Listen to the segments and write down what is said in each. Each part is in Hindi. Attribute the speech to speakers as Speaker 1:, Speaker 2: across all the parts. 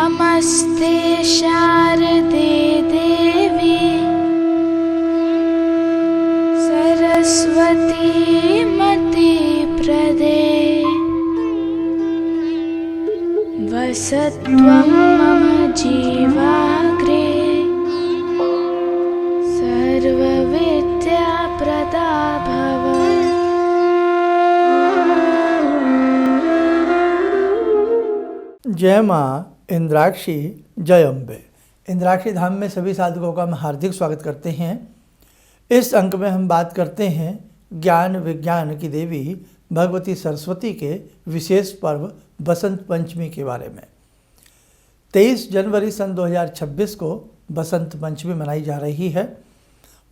Speaker 1: नमस्ते शारदे देवी सरस्वती मति प्रदे वसत्वं मम जीवाग्रे सर्वविद्या प्रदा भव।
Speaker 2: जय माँ इंद्राक्षी जय अम्बे। इंद्राक्षी धाम में सभी साधकों का हम हार्दिक स्वागत करते हैं। इस अंक में हम बात करते हैं ज्ञान विज्ञान की देवी भगवती सरस्वती के विशेष पर्व बसंत पंचमी के बारे में। 23 जनवरी सन 2026 को बसंत पंचमी मनाई जा रही है।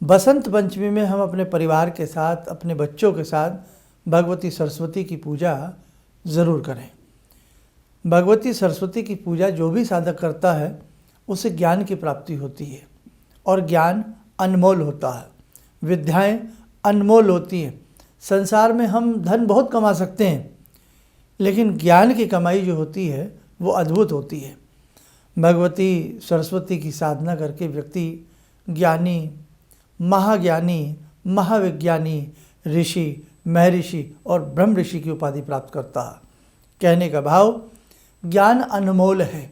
Speaker 2: बसंत पंचमी में हम अपने परिवार के साथ, अपने बच्चों के साथ भगवती सरस्वती की पूजा ज़रूर करें। भगवती सरस्वती की पूजा जो भी साधक करता है उसे ज्ञान की प्राप्ति होती है और ज्ञान अनमोल होता है, विद्याएं अनमोल होती हैं। संसार में हम धन बहुत कमा सकते हैं, लेकिन ज्ञान की कमाई जो होती है वो अद्भुत होती है। भगवती सरस्वती की साधना करके व्यक्ति ज्ञानी, महाज्ञानी, महाविज्ञानी, ऋषि, महर्षि और ब्रह्म ऋषि की उपाधि प्राप्त करता है। कहने का भाव ज्ञान अनमोल है,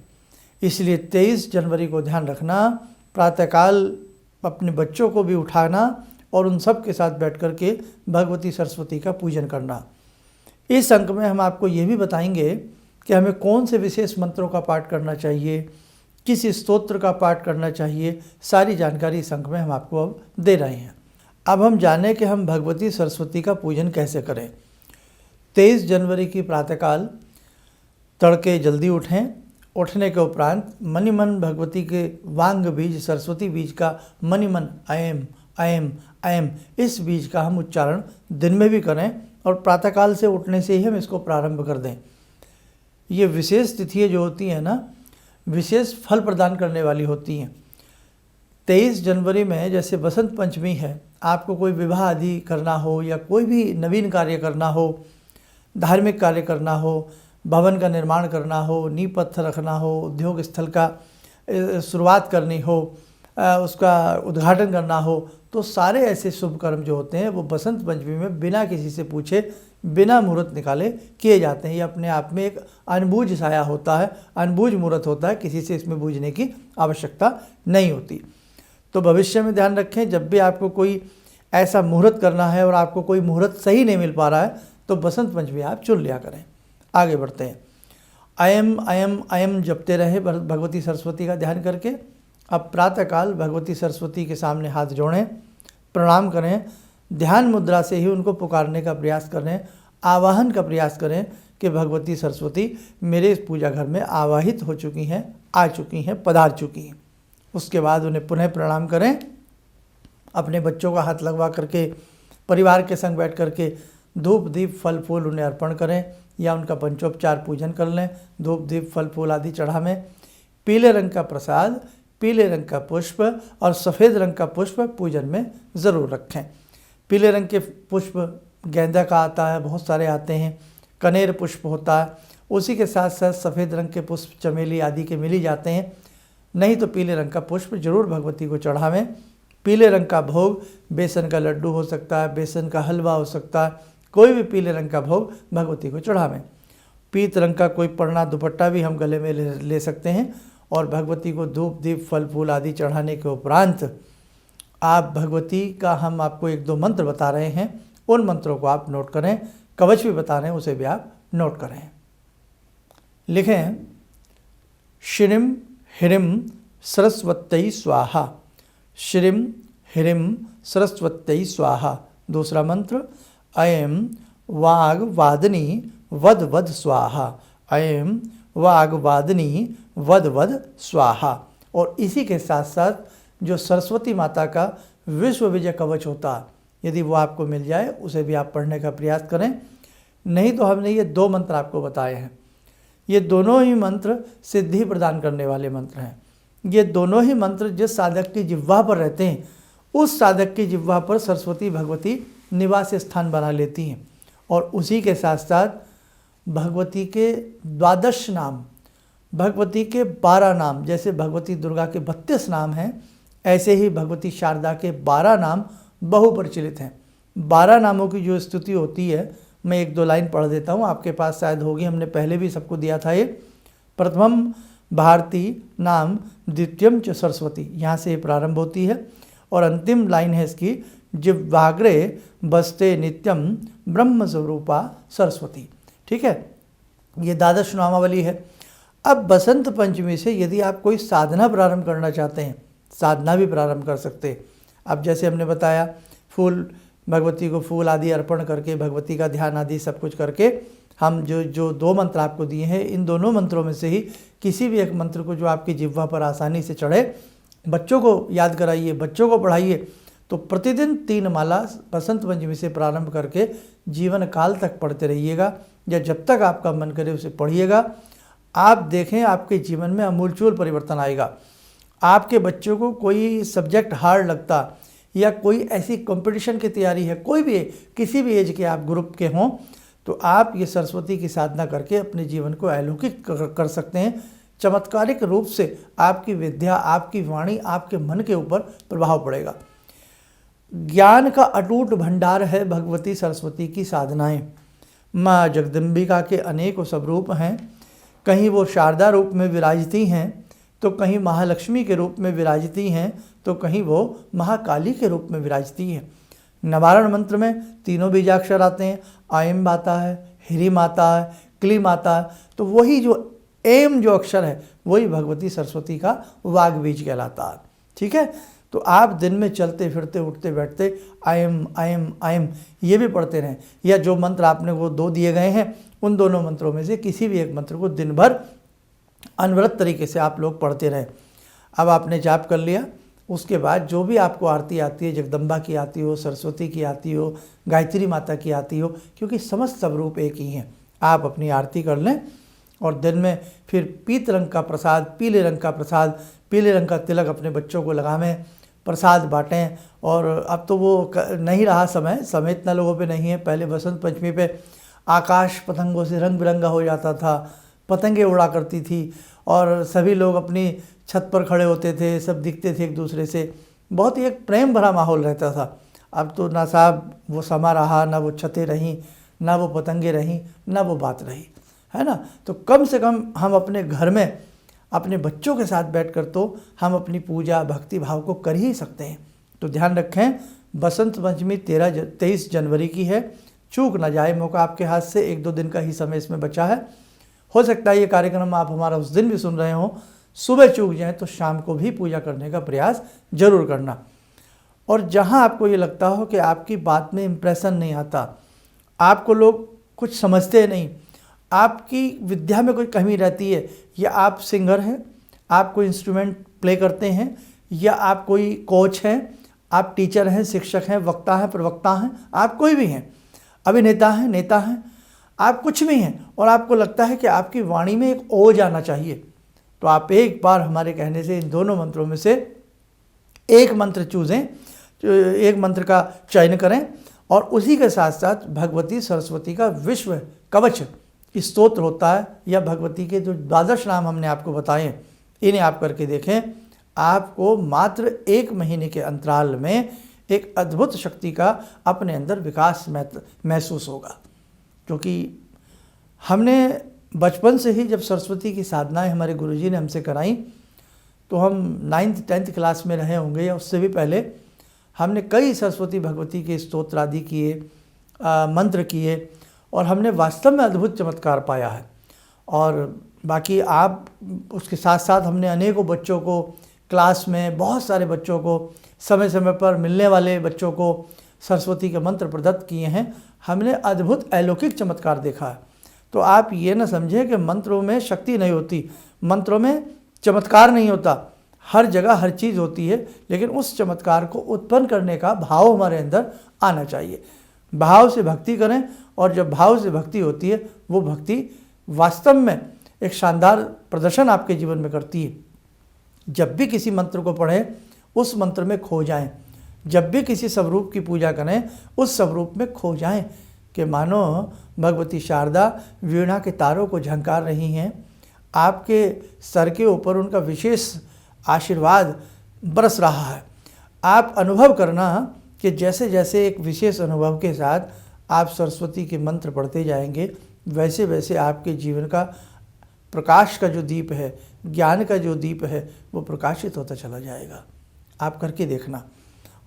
Speaker 2: इसलिए 23 जनवरी को ध्यान रखना, प्रातःकाल अपने बच्चों को भी उठाना और उन सब के साथ बैठ कर के भगवती सरस्वती का पूजन करना। इस अंक में हम आपको ये भी बताएंगे कि हमें कौन से विशेष मंत्रों का पाठ करना चाहिए, किस स्तोत्र का पाठ करना चाहिए। सारी जानकारी इस अंक में हम आपको अब दे रहे हैं। अब हम जानें कि हम भगवती सरस्वती का पूजन कैसे करें। 23 जनवरी की प्रातःकाल तड़के जल्दी उठें। उठने के उपरांत मनि मन भगवती के वांग बीज, सरस्वती बीज का मनि मन ऐम ऐम ऐम, इस बीज का हम उच्चारण दिन में भी करें और प्रातःकाल से उठने से ही हम इसको प्रारंभ कर दें। ये विशेष तिथियाँ जो होती हैं ना, विशेष फल प्रदान करने वाली होती हैं। 23 जनवरी में जैसे बसंत पंचमी है, आपको कोई विवाह आदि करना हो या कोई भी नवीन कार्य करना हो, धार्मिक कार्य करना हो, भवन का निर्माण करना हो, नींव पत्थर रखना हो, उद्योग स्थल का शुरुआत करनी हो, उसका उद्घाटन करना हो, तो सारे ऐसे शुभ कर्म जो होते हैं वो बसंत पंचमी में बिना किसी से पूछे, बिना मुहूर्त निकाले किए जाते हैं। ये अपने आप में एक अनबूझ साया होता है, अनबूझ मुहूर्त होता है, किसी से इसमें बूझने की आवश्यकता नहीं होती। तो भविष्य में ध्यान रखें, जब भी आपको कोई ऐसा मुहूर्त करना है और आपको कोई मुहूर्त सही नहीं मिल पा रहा है तो बसंत पंचमी आप चुन लिया करें। आगे बढ़ते हैं। अयम अयम अयम जपते रहे भगवती सरस्वती का ध्यान करके। अब प्रातःकाल भगवती सरस्वती के सामने हाथ जोड़ें, प्रणाम करें, ध्यान मुद्रा से ही उनको पुकारने का प्रयास करें, आवाहन का प्रयास करें कि भगवती सरस्वती मेरे इस पूजा घर में आवाहित हो चुकी हैं, आ चुकी हैं, पधार चुकी हैं। उसके बाद उन्हें पुनः प्रणाम करें। अपने बच्चों का हाथ लगवा करके परिवार के संग बैठ करके धूप दीप फल फूल उन्हें अर्पण करें या उनका पंचोपचार पूजन कर लें। धूप दीप फल फूल आदि चढ़ावें। पीले रंग का प्रसाद, पीले रंग का पुष्प और सफ़ेद रंग का पुष्प पूजन में ज़रूर रखें। पीले रंग के पुष्प गेंदा का आता है, बहुत सारे आते हैं, कनेर पुष्प होता है, उसी के साथ साथ सफ़ेद रंग के पुष्प चमेली आदि के मिल ही जाते हैं। नहीं तो पीले रंग का पुष्प जरूर भगवती को चढ़ावें। पीले रंग का भोग बेसन का लड्डू हो सकता है, बेसन का हलवा हो सकता है, कोई भी पीले रंग का भोग भगवती को चढ़ावें। पीत रंग का कोई पढ़ना दुपट्टा भी हम गले में ले सकते हैं। और भगवती को धूप दीप फल फूल आदि चढ़ाने के उपरांत आप भगवती का हम आपको 1-2 मंत्र बता रहे हैं, उन मंत्रों को आप नोट करें। कवच भी बता रहे हैं, उसे भी आप नोट करें। लिखें श्रीम ह्रीं सरस्वत्यै स्वाहा, श्रीम ह्रीं सरस्वत्यै स्वाहा। दूसरा मंत्र ऐं वाग्वादिनी वद वद स्वाहा, ऐं वाग्वादिनी वद वद स्वाहा। और इसी के साथ साथ जो सरस्वती माता का विश्व विजय कवच होता है, यदि वो आपको मिल जाए उसे भी आप पढ़ने का प्रयास करें। नहीं तो हमने ये 2 मंत्र आपको बताए हैं, ये दोनों ही मंत्र सिद्धि प्रदान करने वाले मंत्र हैं। ये दोनों ही मंत्र जिस साधक की जिह्वा पर रहते हैं, उस साधक की जिह्वा पर सरस्वती भगवती निवास स्थान बना लेती हैं। और उसी के साथ साथ भगवती के 12 नाम भगवती के 12 नाम, जैसे भगवती दुर्गा के 32 नाम हैं, ऐसे ही भगवती शारदा के 12 नाम बहुप्रचलित हैं। 12 नामों की जो स्तुति होती है, मैं 1-2 लाइन पढ़ देता हूँ, आपके पास शायद होगी, हमने पहले भी सबको दिया था ये। प्रथमम भारती नाम द्वितीयम च सरस्वती, यहाँ से प्रारंभ होती है और अंतिम लाइन है इसकी, जिह्वाग्रे बसते नित्यम ब्रह्म स्वरूपा सरस्वती। ठीक है, ये द्वादश नामावली है। अब बसंत पंचमी से यदि आप कोई साधना प्रारंभ करना चाहते हैं, साधना भी प्रारंभ कर सकते हैं। अब जैसे हमने बताया, फूल, भगवती को फूल आदि अर्पण करके, भगवती का ध्यान आदि सब कुछ करके, हम जो 2 मंत्र आपको दिए हैं, इन दोनों मंत्रों में से ही किसी भी एक मंत्र को जो आपकी जिह्वा पर आसानी से चढ़े, बच्चों को याद कराइए, बच्चों को पढ़ाइए। तो प्रतिदिन 3 माला बसंत पंचमी से प्रारंभ करके जीवन काल तक पढ़ते रहिएगा, या जब तक आपका मन करे उसे पढ़िएगा। आप देखें आपके जीवन में आमूलचूल परिवर्तन आएगा। आपके बच्चों को कोई सब्जेक्ट हार्ड लगता या कोई ऐसी कंपटीशन की तैयारी है, कोई भी किसी भी एज के आप ग्रुप के हों, तो आप ये सरस्वती की साधना करके अपने जीवन को अलौकिक कर सकते हैं। चमत्कारिक रूप से आपकी विद्या, आपकी वाणी, आपके मन के ऊपर प्रभाव पड़ेगा। ज्ञान का अटूट भंडार है भगवती सरस्वती की साधनाएं। माँ जगदम्बिका के अनेकों स्वरूप हैं, कहीं वो शारदा रूप में विराजती हैं, तो कहीं महालक्ष्मी के रूप में विराजती हैं, तो कहीं वो महाकाली के रूप में विराजती हैं। नवारण मंत्र में तीनों बीजाक्षर आते हैं, आयम आता है, हिरी माता है, क्लीम आता है, तो वही जो एम जो अक्षर है वही भगवती सरस्वती का वाग बीज कहलाता है। ठीक है, तो आप दिन में चलते फिरते उठते बैठते आयम आयम आयम ये भी पढ़ते रहें, या जो मंत्र आपने वो 2 दिए गए हैं उन दोनों मंत्रों में से किसी भी एक मंत्र को दिन भर अनवरत तरीके से आप लोग पढ़ते रहें। अब आपने जाप कर लिया, उसके बाद जो भी आपको आरती आती है, जगदम्बा की आती हो, सरस्वती की आती हो, गायत्री माता की आती हो, क्योंकि समस्त स्वरूप एक ही हैं, आप अपनी आरती कर लें और दिन में फिर पीत रंग का प्रसाद, पीले रंग का प्रसाद, पीले रंग का तिलक अपने बच्चों को लगावें, प्रसाद बाँटें। और अब तो वो नहीं रहा समय इतना लोगों पे नहीं है। पहले बसंत पंचमी पे आकाश पतंगों से रंग बिरंगा हो जाता था, पतंगें उड़ा करती थी और सभी लोग अपनी छत पर खड़े होते थे, सब दिखते थे एक दूसरे से, बहुत ही एक प्रेम भरा माहौल रहता था। अब तो ना साहब वो समा रहा, ना वो छतें रहीं, ना वो पतंगें रहीं, ना वो बात रही, है ना। तो कम से कम हम अपने घर में अपने बच्चों के साथ बैठकर तो हम अपनी पूजा भक्ति भाव को कर ही सकते हैं। तो ध्यान रखें, बसंत पंचमी 23 जनवरी की है, चूक ना जाए, मौका आपके हाथ से, 1-2 दिन का ही समय इसमें बचा है। हो सकता है ये कार्यक्रम आप हमारा उस दिन भी सुन रहे हो, सुबह चूक जाए तो शाम को भी पूजा करने का प्रयास जरूर करना। और जहाँ आपको ये लगता हो कि आपकी बात में इम्प्रेशन नहीं आता, आपको लोग कुछ समझते नहीं, आपकी विद्या में कोई कमी रहती है, या आप सिंगर हैं, आप कोई इंस्ट्रूमेंट प्ले करते हैं, या आप कोई कोच हैं, आप टीचर हैं, शिक्षक हैं, वक्ता हैं, प्रवक्ता हैं, आप कोई भी हैं, अभिनेता हैं, नेता हैं, आप कुछ भी हैं, और आपको लगता है कि आपकी वाणी में एक ओज आना चाहिए, तो आप एक बार हमारे कहने से इन दोनों मंत्रों में से एक मंत्र चूजें, एक मंत्र का चयन करें और उसी के साथ साथ भगवती सरस्वती का विश्व कवच स्तोत्र होता है, या भगवती के जो 12 नाम हमने आपको बताए इन्हें आप करके देखें। आपको मात्र 1 महीने के अंतराल में एक अद्भुत शक्ति का अपने अंदर विकास महसूस होगा। क्योंकि हमने बचपन से ही जब सरस्वती की साधनाएं हमारे गुरुजी ने हमसे कराई, तो हम 9th 10th क्लास में रहे होंगे या उससे भी पहले, हमने कई सरस्वती भगवती के स्तोत्र आदि किए, मंत्र किए, और हमने वास्तव में अद्भुत चमत्कार पाया है। और बाकी आप उसके साथ साथ हमने अनेकों बच्चों को क्लास में, बहुत सारे बच्चों को, समय समय पर मिलने वाले बच्चों को सरस्वती के मंत्र प्रदत्त किए हैं। हमने अद्भुत अलौकिक चमत्कार देखा है। तो आप ये ना समझें कि मंत्रों में शक्ति नहीं होती, मंत्रों में चमत्कार नहीं होता, हर जगह हर चीज़ होती है, लेकिन उस चमत्कार को उत्पन्न करने का भाव हमारे अंदर आना चाहिए। भाव से भक्ति करें, और जब भाव से भक्ति होती है, वो भक्ति वास्तव में एक शानदार प्रदर्शन आपके जीवन में करती है। जब भी किसी मंत्र को पढ़ें, उस मंत्र में खो जाएं। जब भी किसी स्वरूप की पूजा करें, उस स्वरूप में खो जाएं कि मानो भगवती शारदा वीणा के तारों को झंकार रही हैं, आपके सर के ऊपर उनका विशेष आशीर्वाद बरस रहा है। आप अनुभव करना कि जैसे जैसे एक विशेष अनुभव के साथ आप सरस्वती के मंत्र पढ़ते जाएंगे, वैसे वैसे आपके जीवन का प्रकाश का जो दीप है, ज्ञान का जो दीप है, वो प्रकाशित होता चला जाएगा। आप करके देखना।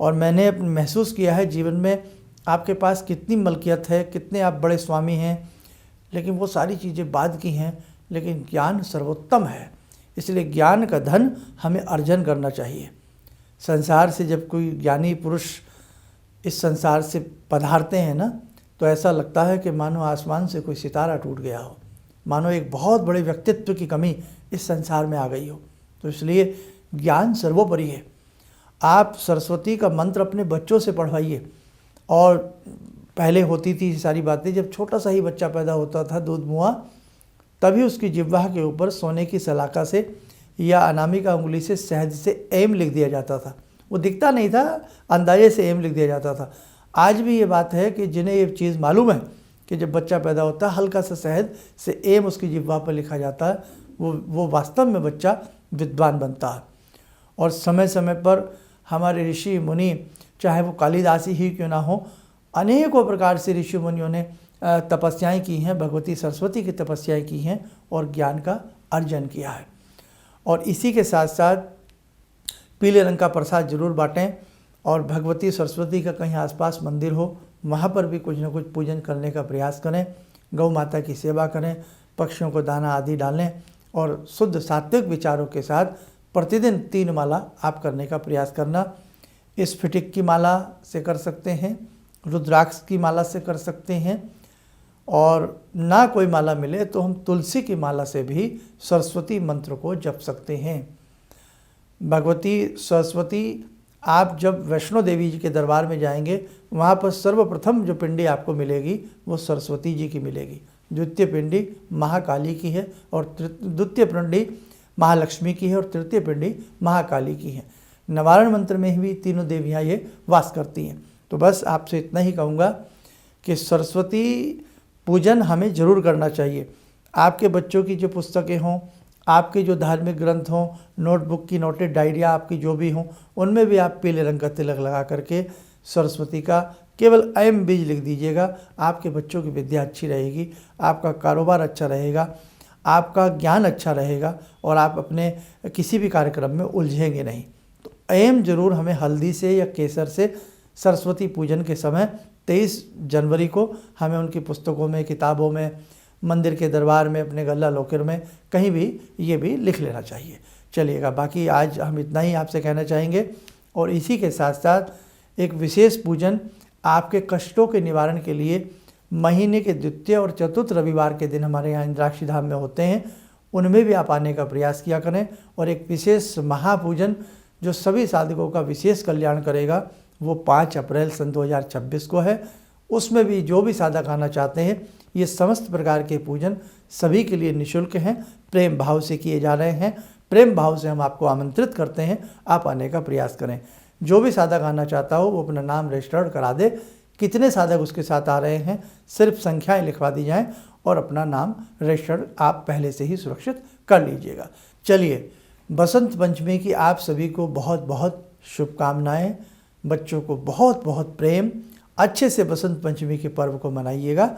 Speaker 2: और मैंने महसूस किया है जीवन में आपके पास कितनी मलकियत है, कितने आप बड़े स्वामी हैं, लेकिन वो सारी चीज़ें बाद की हैं, लेकिन ज्ञान सर्वोत्तम है। इसलिए ज्ञान का धन हमें अर्जन करना चाहिए। संसार से जब कोई ज्ञानी पुरुष इस संसार से पधारते हैं ना, तो ऐसा लगता है कि मानो आसमान से कोई सितारा टूट गया हो, मानो एक बहुत बड़े व्यक्तित्व की कमी इस संसार में आ गई हो। तो इसलिए ज्ञान सर्वोपरि है। आप सरस्वती का मंत्र अपने बच्चों से पढ़वाइए। और पहले होती थी सारी बातें, जब छोटा सा ही बच्चा पैदा होता था, दूध मुआ, तभी उसकी जिह्वा के ऊपर सोने की सलाखा से या अनामिका उंगली से सहज से एम लिख दिया जाता था। वो दिखता नहीं था, अंदाजे से एम लिख दिया जाता था। आज भी ये बात है कि जिन्हें ये चीज़ मालूम है कि जब बच्चा पैदा होता है, हल्का सा सहज से एम उसकी जिह्वा पर लिखा जाता है, वो वास्तव में बच्चा विद्वान बनता है। और समय समय पर हमारे ऋषि मुनि, चाहे वो कालिदास ही क्यों ना हो, अनेकों प्रकार से ऋषि मुनियों ने तपस्याएं की हैं, भगवती सरस्वती की तपस्याएं की हैं और ज्ञान का अर्जन किया है। और इसी के साथ साथ पीले रंग का प्रसाद जरूर बाँटें। और भगवती सरस्वती का कहीं आसपास मंदिर हो, वहाँ पर भी कुछ न कुछ पूजन करने का प्रयास करें। गौ माता की सेवा करें, पक्षियों को दाना आदि डालें और शुद्ध सात्विक विचारों के साथ प्रतिदिन 3 माला आप करने का प्रयास करना। स्फटिक की माला से कर सकते हैं, रुद्राक्ष की माला से कर सकते हैं, और ना कोई माला मिले तो हम तुलसी की माला से भी सरस्वती मंत्र को जप सकते हैं। भगवती सरस्वती, आप जब वैष्णो देवी जी के दरबार में जाएंगे, वहाँ पर सर्वप्रथम जो पिंडी आपको मिलेगी वो सरस्वती जी की मिलेगी। द्वितीय पिंडी महाकाली की है और द्वितीय पिंडी महालक्ष्मी की है और तृतीय पिंडी महाकाली की है। नवारण मंत्र में भी तीनों देवियाँ ये वास करती हैं। तो बस आपसे इतना ही कहूँगा कि सरस्वती पूजन हमें जरूर करना चाहिए। आपके बच्चों की जो पुस्तकें हों, आपके जो धार्मिक ग्रंथ हों, नोटबुक की नोटेड डायरिया आपकी जो भी हों, उनमें भी आप पीले रंग का तिलक लगा करके सरस्वती का केवल ऐम बीज लिख दीजिएगा। आपके बच्चों की विद्या अच्छी रहेगी, आपका कारोबार अच्छा रहेगा, आपका ज्ञान अच्छा रहेगा और आप अपने किसी भी कार्यक्रम में उलझेंगे नहीं। तो ऐम जरूर हमें हल्दी से या केसर से सरस्वती पूजन के समय 23 जनवरी को हमें उनकी पुस्तकों में, किताबों में, मंदिर के दरबार में, अपने गल्ला लॉकर में कहीं भी ये भी लिख लेना चाहिए। चलिएगा, बाकी आज हम इतना ही आपसे कहना चाहेंगे। और इसी के साथ साथ एक विशेष पूजन आपके कष्टों के निवारण के लिए महीने के द्वितीय और चतुर्थ रविवार के दिन हमारे यहाँ इंद्राक्षी धाम में होते हैं, उनमें भी आप आने का प्रयास किया करें। और एक विशेष महापूजन जो सभी साधकों का विशेष कल्याण करेगा, वो 5 अप्रैल सन 2026 को है। उसमें भी जो भी साधक आना चाहते हैं, ये समस्त प्रकार के पूजन सभी के लिए निःशुल्क हैं, प्रेम भाव से किए जा रहे हैं। प्रेम भाव से हम आपको आमंत्रित करते हैं, आप आने का प्रयास करें। जो भी साधक आना चाहता हो वो अपना नाम रजिस्टर्ड करा दे। कितने साधक उसके साथ आ रहे हैं, सिर्फ संख्याएं लिखवा दी जाएं और अपना नाम रजिस्टर्ड आप पहले से ही सुरक्षित कर लीजिएगा। चलिए, बसंत पंचमी की आप सभी को बहुत बहुत शुभकामनाएं। बच्चों को बहुत बहुत प्रेम। अच्छे से बसंत पंचमी के पर्व को मनाइएगा।